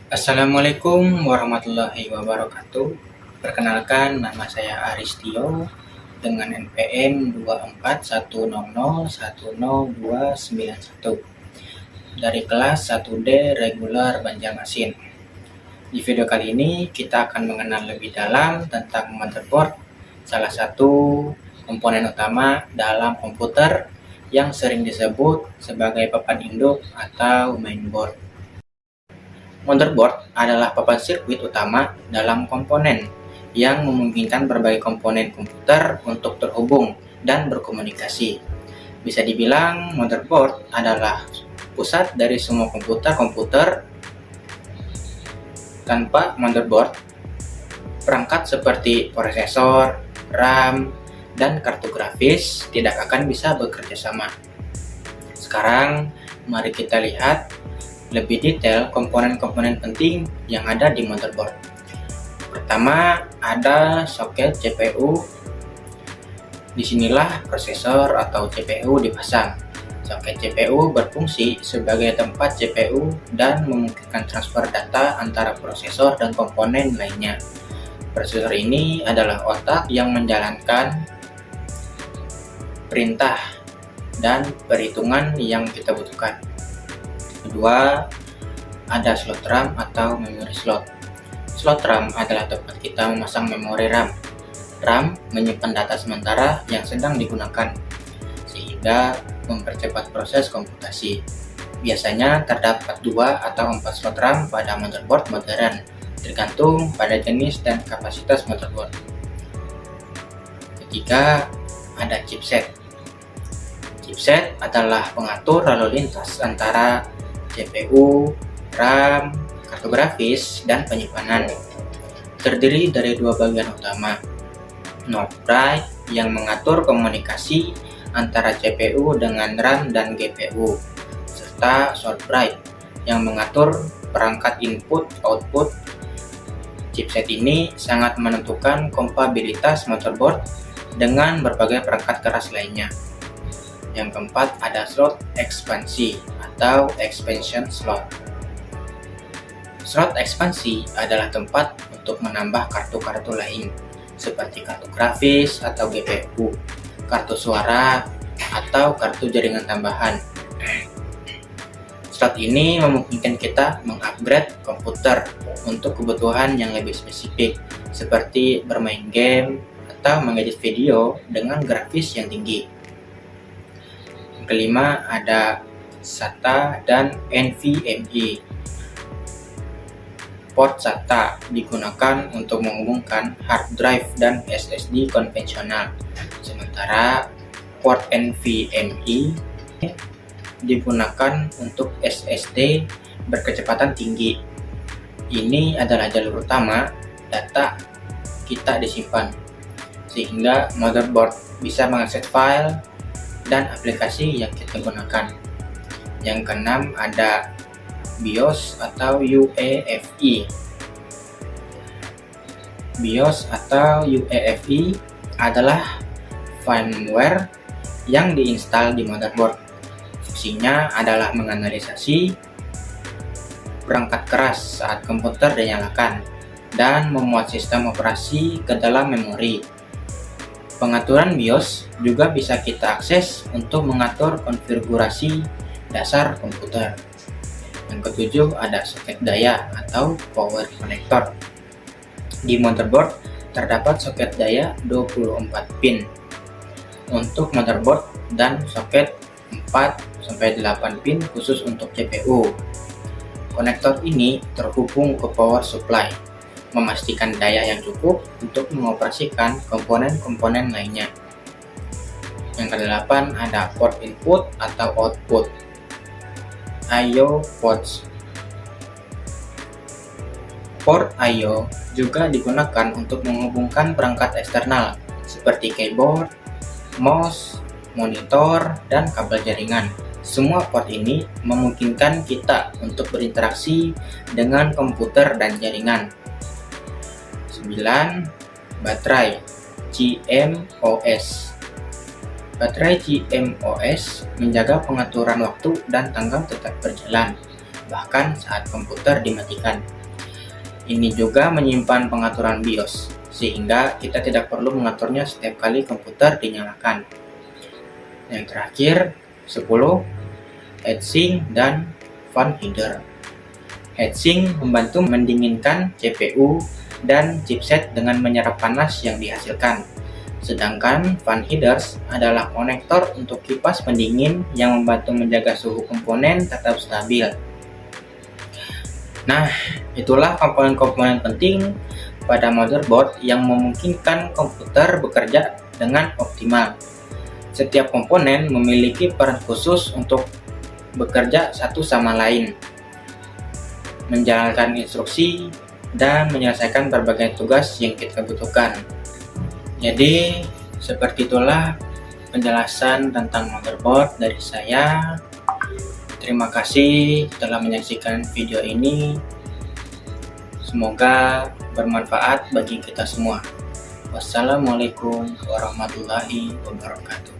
Assalamualaikum warahmatullahi wabarakatuh. Perkenalkan, nama saya Aristio dengan NPM 24100102991 dari kelas 1D reguler Banjarmasin. Di video kali ini kita akan mengenal lebih dalam tentang motherboard, salah satu komponen utama dalam komputer yang sering disebut sebagai papan induk atau mainboard. Motherboard adalah papan sirkuit utama dalam komponen yang memungkinkan berbagai komponen komputer untuk terhubung dan berkomunikasi. Bisa dibilang motherboard adalah pusat dari semua komputer. Tanpa motherboard, perangkat seperti prosesor, RAM, dan kartu grafis tidak akan bisa bekerja sama. Sekarang, mari kita lihat lebih detail komponen-komponen penting yang ada di motherboard. Pertama, ada soket CPU. Disinilah prosesor atau CPU dipasang. Soket CPU berfungsi sebagai tempat CPU dan memungkinkan transfer data antara prosesor dan komponen lainnya. Prosesor ini adalah otak yang menjalankan perintah dan perhitungan yang kita butuhkan. Kedua, ada slot RAM atau memori slot. Slot RAM adalah tempat kita memasang memori RAM. RAM menyimpan data sementara yang sedang digunakan, sehingga mempercepat proses komputasi. Biasanya terdapat 2 atau 4 slot RAM pada motherboard modern, tergantung pada jenis dan kapasitas motherboard. Ketiga, ada chipset. Chipset adalah pengatur lalu lintas antara CPU, RAM, kartu grafis, dan penyimpanan. Terdiri dari 2 bagian utama, North Bright yang mengatur komunikasi antara CPU dengan RAM dan GPU, serta South Bright yang mengatur perangkat input-output. Chipset ini sangat menentukan kompatibilitas motherboard dengan berbagai perangkat keras lainnya. Yang keempat, ada slot ekspansi atau expansion slot. Slot ekspansi adalah tempat untuk menambah kartu-kartu lain seperti kartu grafis atau GPU, kartu suara, atau kartu jaringan tambahan. Slot ini memungkinkan kita mengupgrade komputer untuk kebutuhan yang lebih spesifik seperti bermain game atau mengedit video dengan grafis yang tinggi. Kelima, ada SATA dan NVMe. Port SATA digunakan untuk menghubungkan hard drive dan SSD konvensional, sementara port NVMe digunakan untuk SSD berkecepatan tinggi. Ini adalah jalur utama data kita disimpan, sehingga motherboard bisa mengakses file dan aplikasi yang kita gunakan. Yang keenam, ada BIOS atau UEFI. BIOS atau UEFI adalah firmware yang diinstal di motherboard. Fungsinya adalah menganalisasi perangkat keras saat komputer dinyalakan dan memuat sistem operasi ke dalam memori. Pengaturan BIOS juga bisa kita akses untuk mengatur konfigurasi dasar komputer. Yang ketujuh, ada soket daya atau power connector. Di motherboard terdapat soket daya 24 pin untuk motherboard dan soket 4-8 pin khusus untuk CPU. Konektor ini terhubung ke power supply, memastikan daya yang cukup untuk mengoperasikan komponen-komponen lainnya. Yang kedelapan, ada port input atau output, I/O ports. Port I/O juga digunakan untuk menghubungkan perangkat eksternal seperti keyboard, mouse, monitor, dan kabel jaringan. Semua port ini memungkinkan kita untuk berinteraksi dengan komputer dan jaringan. 9. Baterai CMOS. Baterai CMOS menjaga pengaturan waktu dan tanggal tetap berjalan, bahkan saat komputer dimatikan. Ini juga menyimpan pengaturan BIOS, sehingga kita tidak perlu mengaturnya setiap kali komputer dinyalakan. Yang terakhir, 10. Heatsink dan fan header. Heatsink membantu mendinginkan CPU dan chipset dengan menyerap panas yang dihasilkan. Sedangkan fan heaters adalah konektor untuk kipas pendingin yang membantu menjaga suhu komponen tetap stabil. Nah, itulah komponen-komponen penting pada motherboard yang memungkinkan komputer bekerja dengan optimal. Setiap komponen memiliki peran khusus untuk bekerja satu sama lain, menjalankan instruksi, dan menyelesaikan berbagai tugas yang kita butuhkan. Jadi, seperti itulah penjelasan tentang motherboard dari saya. Terima kasih telah menyaksikan video ini. Semoga bermanfaat bagi kita semua. Wassalamualaikum warahmatullahi wabarakatuh.